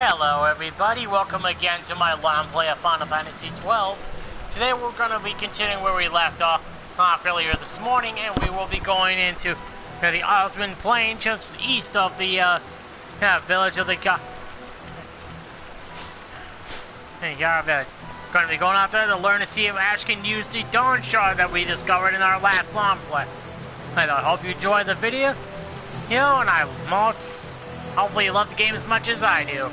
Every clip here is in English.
Hello everybody, welcome again to my Longplay of Final Fantasy 12. Today we're going to be continuing where we left off earlier this morning, and we will be going into the Osmond Plain just east of the village of the Yara village. We're going to be going out there to learn to see if Ash can use the Dawn Shard that we discovered in our last Longplay. And I hope you enjoyed the video, and hopefully you love the game as much as I do.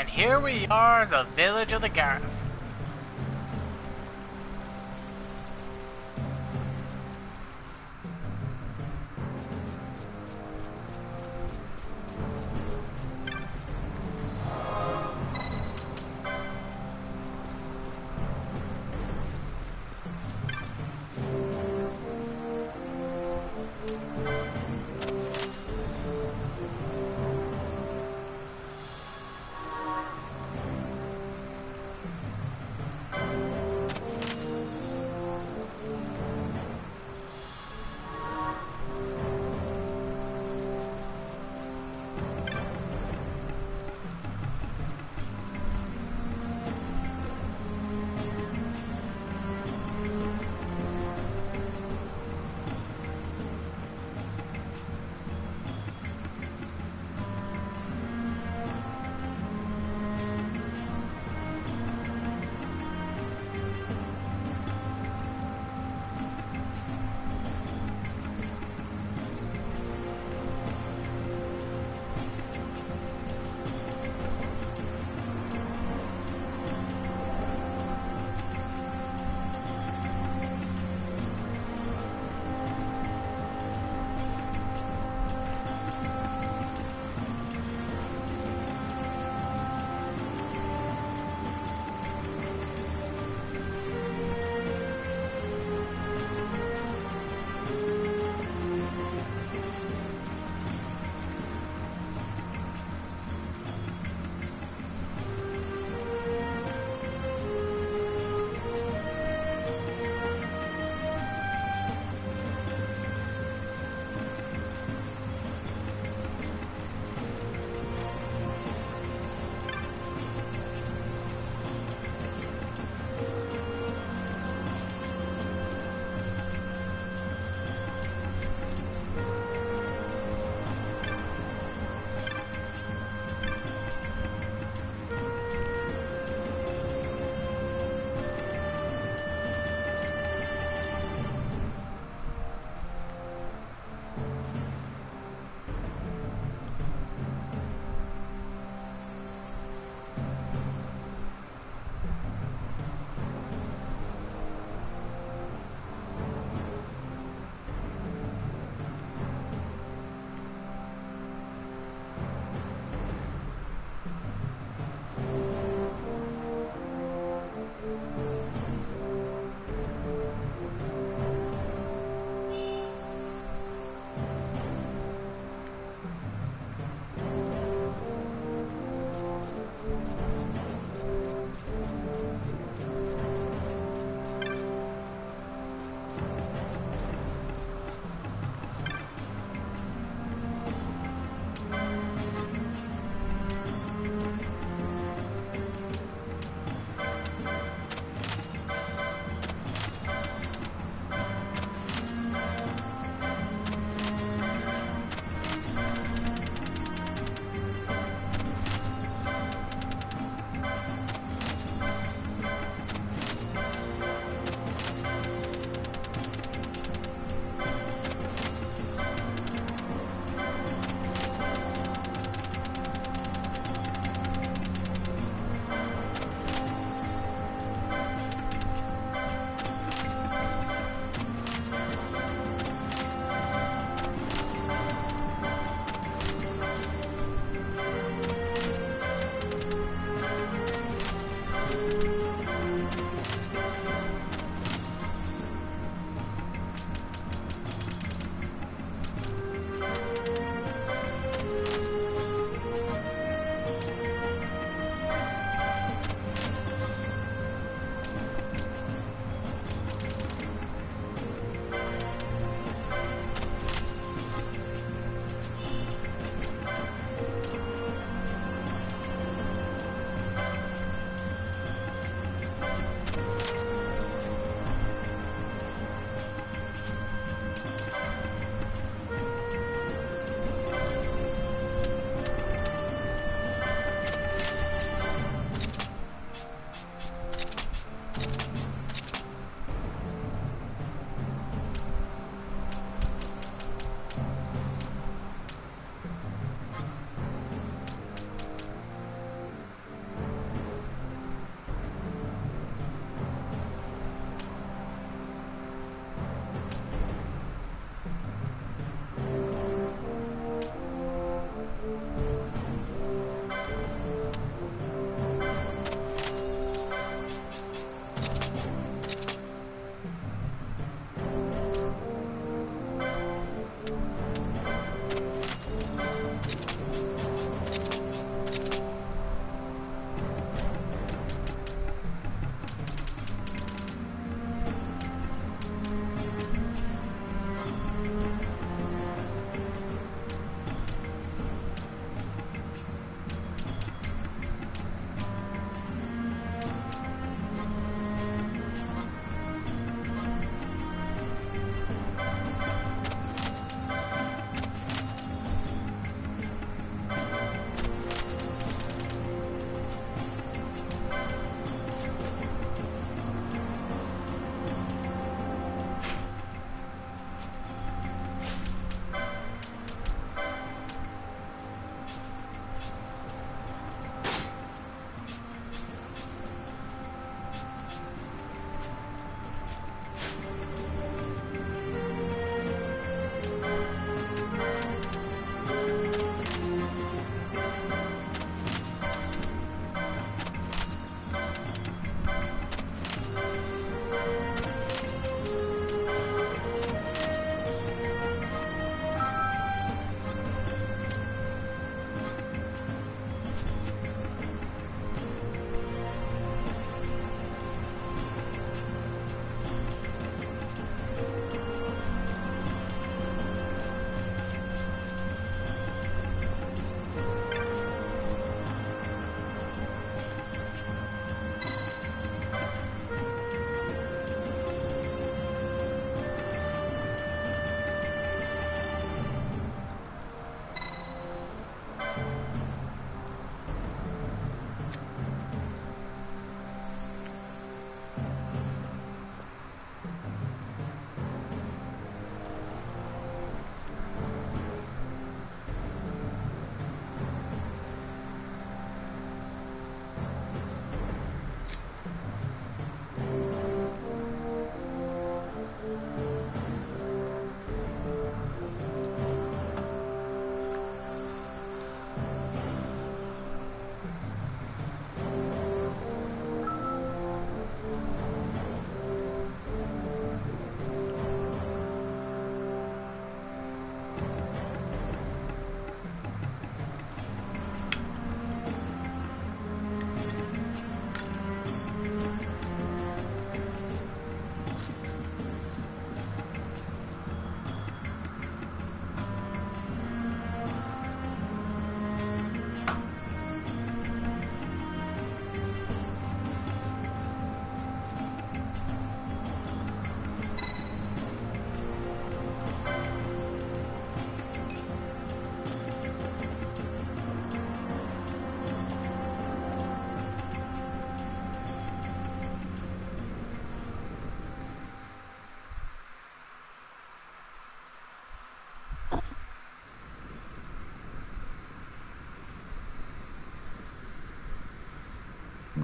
And here we are, the village of the Gareth.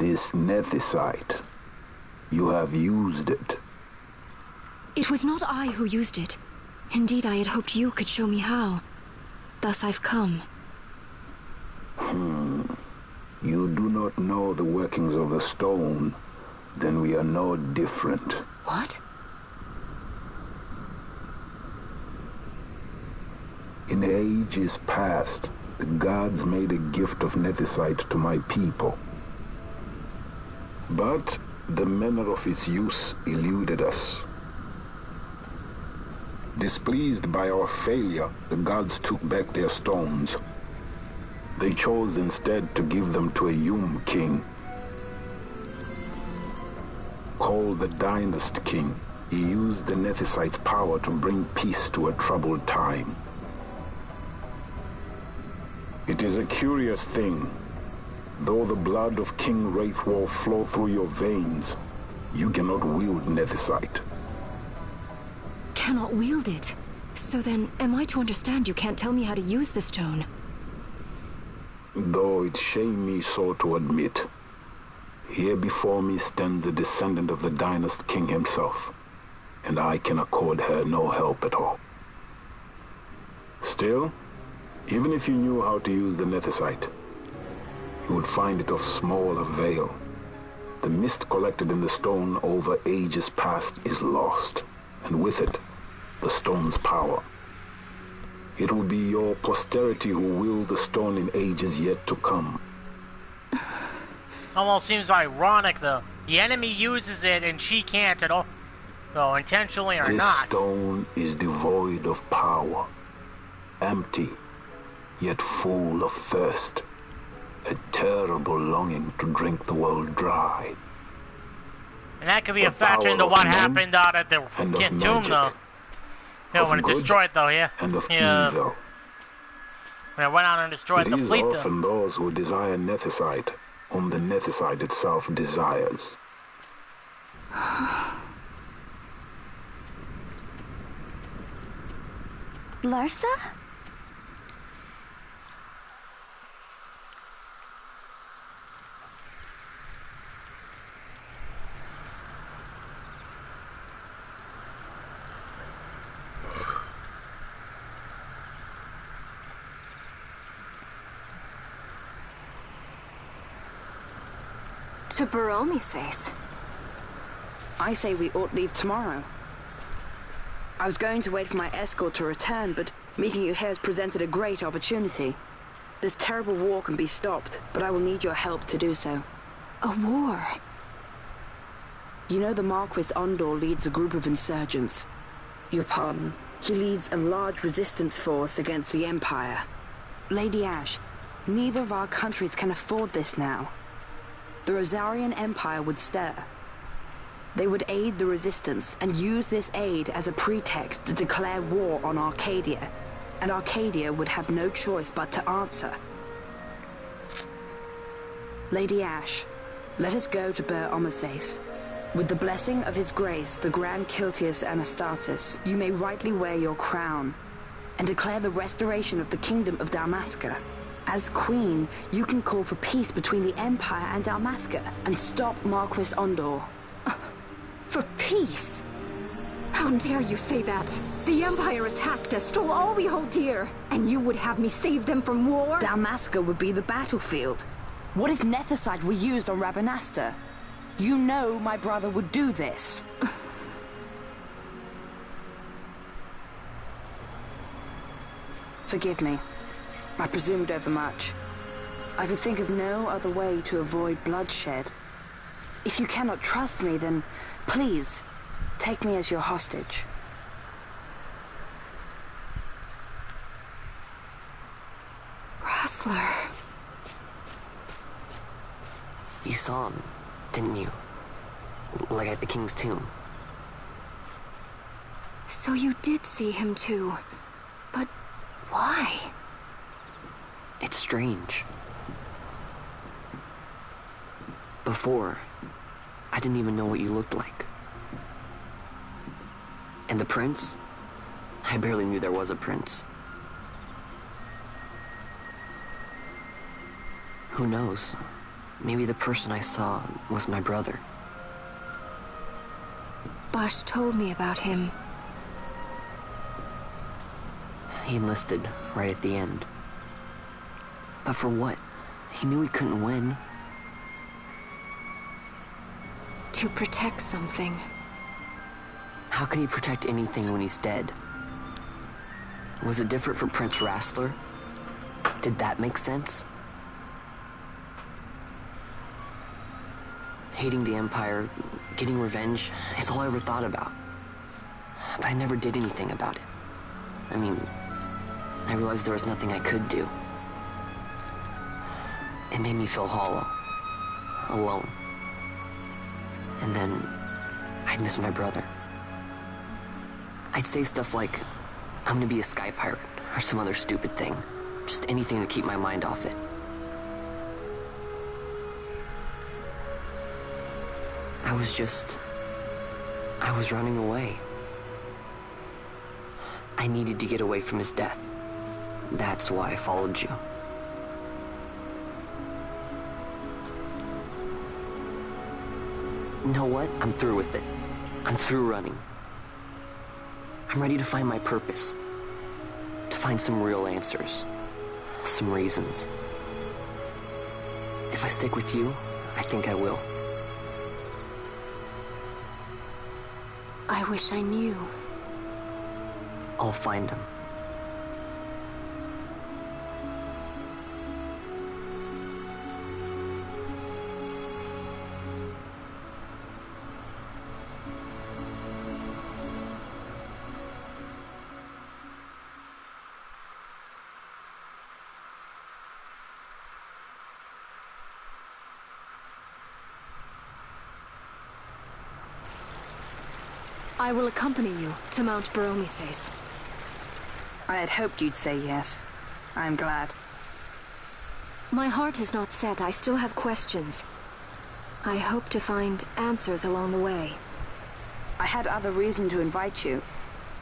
This nethicite. You have used it. It was not I who used it. Indeed, I had hoped you could show me how. Thus I've come. You do not know the workings of the stone. Then we are no different. What? In ages past, the gods made a gift of nethicite to my people. But the manner of its use eluded us. Displeased by our failure, the gods took back their stones. They chose instead to give them to a Yum king. Called the Dynast King, he used the nethicite's power to bring peace to a troubled time. It is a curious thing. Though the blood of King Wraithwolf flow through your veins, you cannot wield nethicite. Cannot wield it? So then, am I to understand you can't tell me how to use the stone? Though it shame me so to admit, here before me stands a descendant of the Dynast King himself, and I can accord her no help at all. Still, even if you knew how to use the nethicite, you would find it of small avail. The mist collected in the stone over ages past is lost, and with it, the stone's power. It will be your posterity who will the stone in ages yet to come. Almost seems ironic, though. The enemy uses it and she can't at all. Though, intentionally or not. This stone is devoid of power. Empty, yet full of thirst. A terrible longing to drink the world dry. And that could be a factor into what happened out at the tomb, though. Yeah, when it destroyed, though, yeah. And of evil. When it went out and destroyed the fleet, though. It is often those who desire nethicite, whom the nethicite itself desires. Larsa? To Baromi says. I say we ought leave tomorrow. I was going to wait for my escort to return, but meeting you here has presented a great opportunity. This terrible war can be stopped, but I will need your help to do so. A war? You know the Marquis Ondor leads a group of insurgents. Your pardon. He leads a large resistance force against the Empire. Lady Ash, neither of our countries can afford this now. The Rosarian Empire would stir. They would aid the resistance and use this aid as a pretext to declare war on Arcadia, and Arcadia would have no choice but to answer. Lady Ash, let us go to Ber Omases. With the blessing of his grace, the Grand Kiltius Anastasis, you may rightly wear your crown and declare the restoration of the Kingdom of Dalmasca. As Queen, you can call for peace between the Empire and Dalmasca and stop Marquis Ondor. For peace? How dare you say that? The Empire attacked us, stole all we hold dear, and you would have me save them from war? Dalmasca would be the battlefield. What if nethicite were used on Rabanasta? You know my brother would do this. Forgive me. I presumed overmuch. I could think of no other way to avoid bloodshed. If you cannot trust me, then please, take me as your hostage. Rustler. You saw him, didn't you? Like at the King's tomb. So you did see him too. But why? It's strange. Before, I didn't even know what you looked like. And the prince? I barely knew there was a prince. Who knows? Maybe the person I saw was my brother. Bosch told me about him. He enlisted right at the end. But for what? He knew he couldn't win. To protect something. How can he protect anything when he's dead? Was it different for Prince Rastler? Did that make sense? Hating the Empire, getting revenge, it's all I ever thought about. But I never did anything about it. I mean, I realized there was nothing I could do. It made me feel hollow, alone. And then I'd miss my brother. I'd say stuff like, I'm gonna be a sky pirate, or some other stupid thing. Just anything to keep my mind off it. I was running away. I needed to get away from his death. That's why I followed you. You know what? I'm through with it. I'm through running. I'm ready to find my purpose. To find some real answers. Some reasons. If I stick with you, I think I will. I wish I knew. I'll find him. I will accompany you to Mount Baromises. I had hoped you'd say yes. I'm glad. My heart is not set. I still have questions. I hope to find answers along the way. I had other reason to invite you.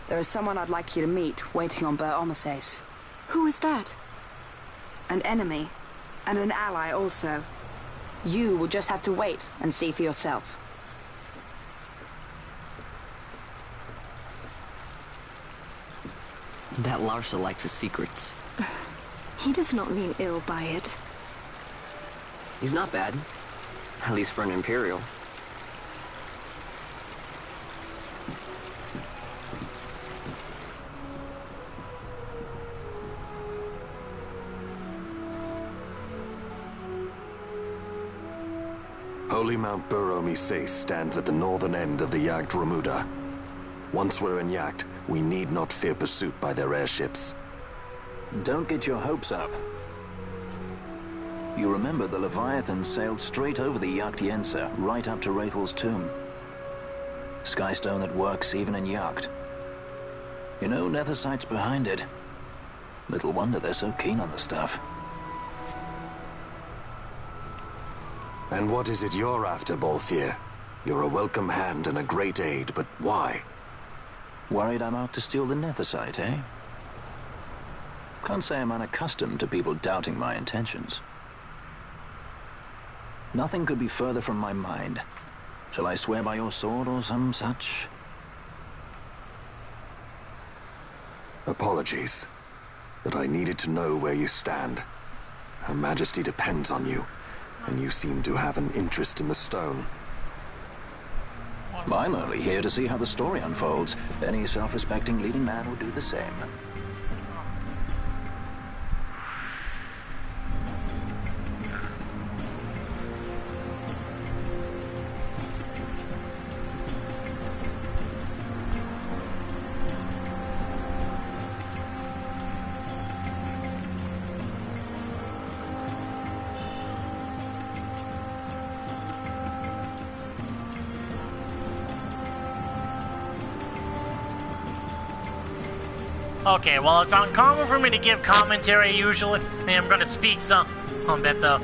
There is someone I'd like you to meet waiting on Baromises. Who is that? An enemy, and an ally also. You will just have to wait and see for yourself. That Larsa likes his secrets. He does not mean ill by it. He's not bad. At least for an Imperial. Holy Mount Baromises stands at the northern end of the Jagd Ramuda. Once we're in Jagd, we need not fear pursuit by their airships. Don't get your hopes up. You remember the Leviathan sailed straight over the Jagd right up to Wraithel's tomb. Skystone that works even in Jagd. You know, Nethersight's behind it. Little wonder they're so keen on the stuff. And what is it you're after, Balthier? You're a welcome hand and a great aid, but why? Worried I'm out to steal the Nethersight, eh? Can't say I'm unaccustomed to people doubting my intentions. Nothing could be further from my mind. Shall I swear by your sword or some such? Apologies, but I needed to know where you stand. Her Majesty depends on you, and you seem to have an interest in the stone. I'm only here to see how the story unfolds. Any self-respecting leading man will do the same. Okay, well, it's uncommon for me to give commentary usually, and I'm going to speak some bit though.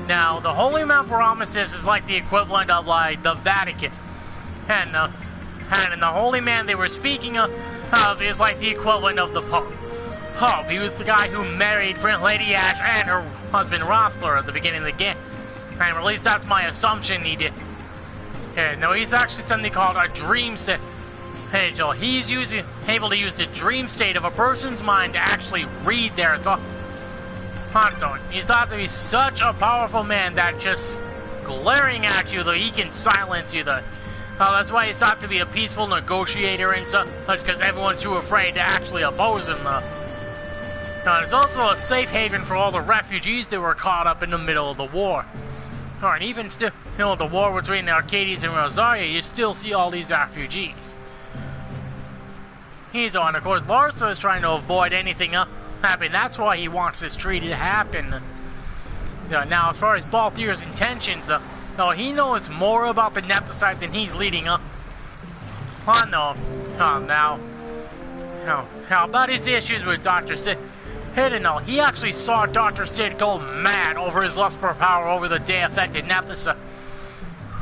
Now, the Holy Mount Baromises is like the equivalent of like the Vatican, and the Holy Man they were speaking of is like the equivalent of the Pope. He was the guy who married Lady Ash and her husband Rostler at the beginning of the game. And at least that's my assumption he did. Yeah, no, he's actually something called a dream state. Hey, Joel, he's able to use the dream state of a person's mind to actually read their thoughts. He's thought to be such a powerful man that just glaring at you, though, he can silence you, though. That's why he's thought to be a peaceful negotiator and such, because everyone's too afraid to actually oppose him, though. It's also a safe haven for all the refugees that were caught up in the middle of the war. And even still, the war between the Arcadians and Rosaria, you still see all these refugees. He's on, of course, Larsa is trying to avoid anything happening. That's why he wants this treaty to happen. Now, as far as Balthier's intentions, he knows more about the Nephthysite than he's leading up on, though. Now, about his issues with Dr. Sid, he actually saw Dr. Sid go mad over his lust for power over the day-affected Nephthysite.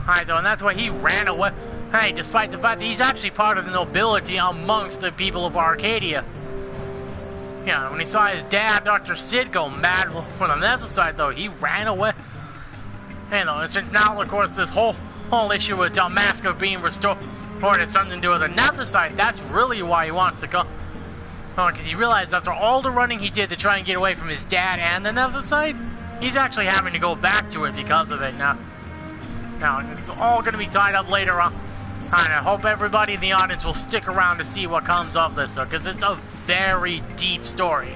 And that's why he ran away. Hey, despite the fact that he's actually part of the nobility amongst the people of Arcadia. When he saw his dad, Dr. Sid, go mad for the Nephthysite, though, he ran away. And since now, of course, this whole issue with Dalmasca being restored had something to do with the Nephthysite, that's really why he wants to go. Because he realized after all the running he did to try and get away from his dad and the Nephthysite, he's actually having to go back to it because of it now. It's all going to be tied up later on. And I hope everybody in the audience will stick around to see what comes of this, though, because it's a very deep story.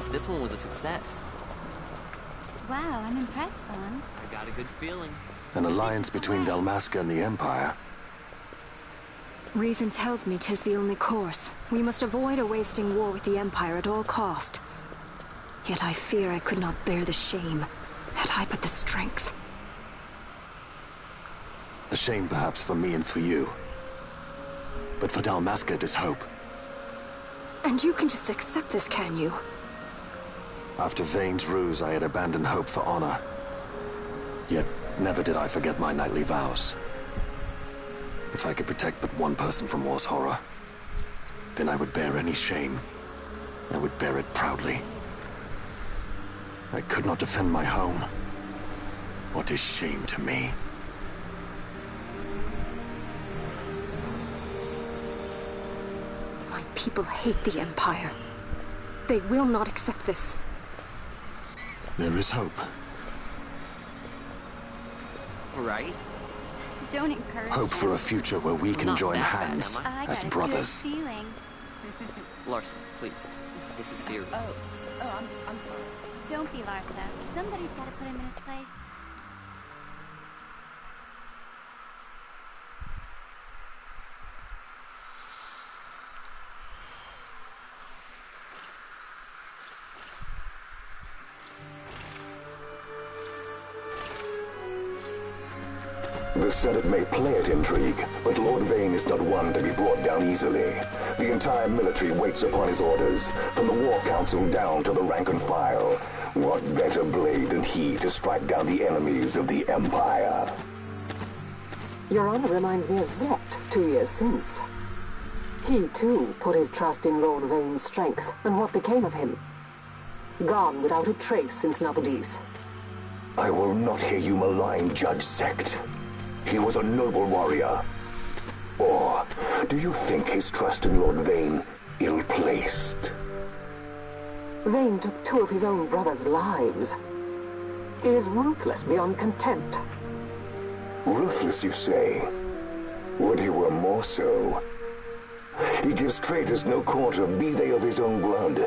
guess this one was a success. Wow, I'm impressed, Vaughn. I got a good feeling. An alliance between Dalmasca and the Empire? Reason tells me 'tis the only course. We must avoid a wasting war with the Empire at all cost. Yet I fear I could not bear the shame, had I but the strength. A shame perhaps for me and for you. But for Dalmasca, it is hope. And you can just accept this, can you? After Vane's ruse, I had abandoned hope for honor. Yet, never did I forget my knightly vows. If I could protect but one person from war's horror, then I would bear any shame. I would bear it proudly. I could not defend my home. What is shame to me? My people hate the Empire. They will not accept this. There is hope. Right? Don't encourage Hope for a future where we can Not join that bad, hands am I? as brothers. Feeling. Larson, please. This is serious. I'm sorry. Don't be Larsa. Somebody's got to put him in his place. The Senate may play at intrigue, but Lord Vane is not one to be brought down easily. The entire military waits upon his orders, from the War Council down to the rank and file. What better blade than he to strike down the enemies of the Empire? Your Honor reminds me of Zect 2 years since. He, too, put his trust in Lord Vane's strength, and what became of him? Gone without a trace since Nabudis. I will not hear you malign Judge Zect. He was a noble warrior. Or do you think his trust in Lord Vane ill-placed? Vane took 2 of his own brothers' lives. He is ruthless beyond contempt. Ruthless, you say? Would he were more so. He gives traitors no quarter, be they of his own blood.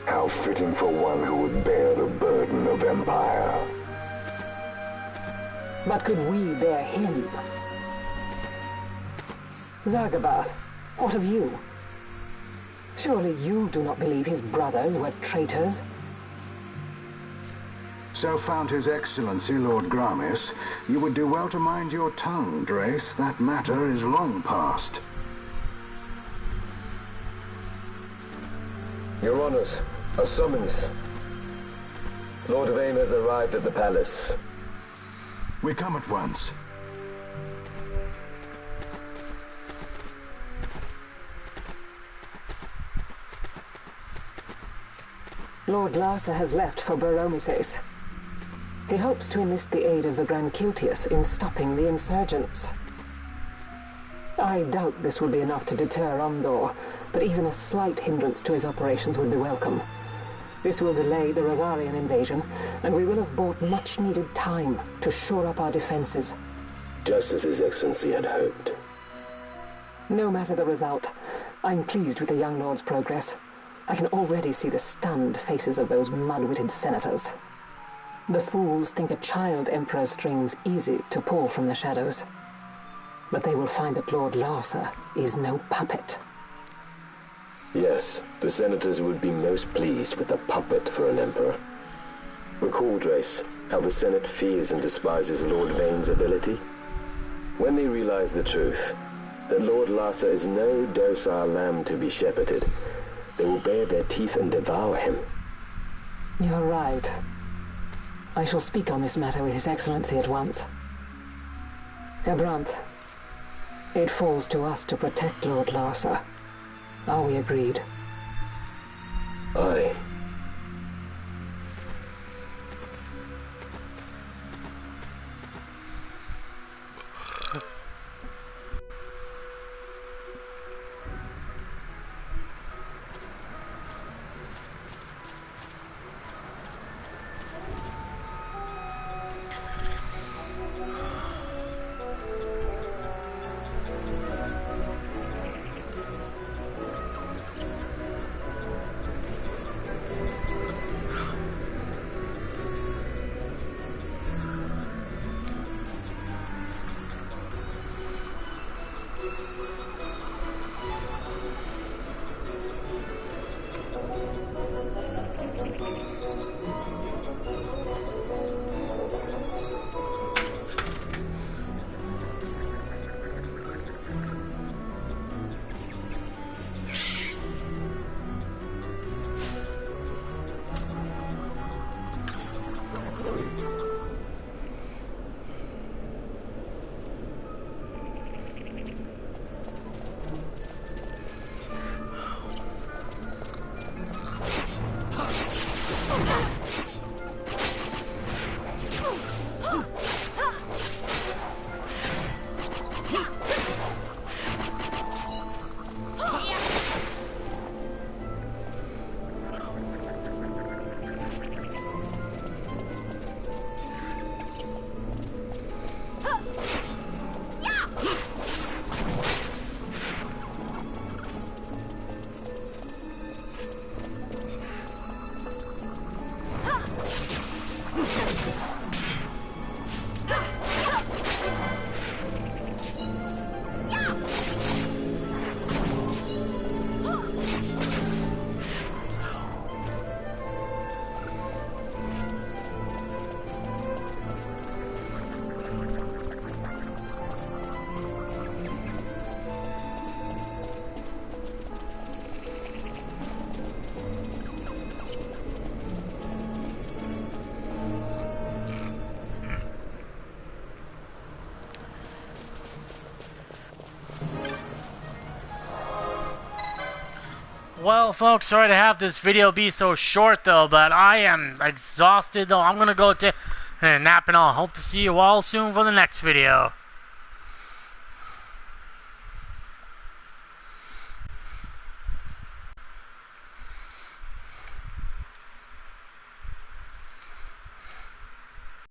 How fitting for one who would bear the burden of empire. But could we bear him? Zagabath, what of you? Surely you do not believe his brothers were traitors? So found His Excellency Lord Gramis, you would do well to mind your tongue, Drace. That matter is long past. Your Honors, a summons. Lord Vane has arrived at the palace. We come at once. Lord Larsa has left for Baromises. He hopes to enlist the aid of the Grand Kiltius in stopping the insurgents. I doubt this will be enough to deter Ondor, but even a slight hindrance to his operations would be welcome. This will delay the Rosarian invasion, and we will have bought much-needed time to shore up our defenses. Just as His Excellency had hoped. No matter the result, I'm pleased with the young lord's progress. I can already see the stunned faces of those mud-witted senators. The fools think a child emperor's strings easy to pull from the shadows. But they will find that Lord Larsa is no puppet. Yes, the senators would be most pleased with a puppet for an emperor. Recall, Drace, how the Senate fears and despises Lord Vane's ability. When they realize the truth, that Lord Larsa is no docile lamb to be shepherded, they will bare their teeth and devour him. You're right. I shall speak on this matter with His Excellency at once. Gabranth, it falls to us to protect Lord Larsa. Are we agreed? Aye. Well, folks, sorry to have this video be so short, though, but I am exhausted, though. I'm going to go take a nap, and I'll hope to see you all soon for the next video.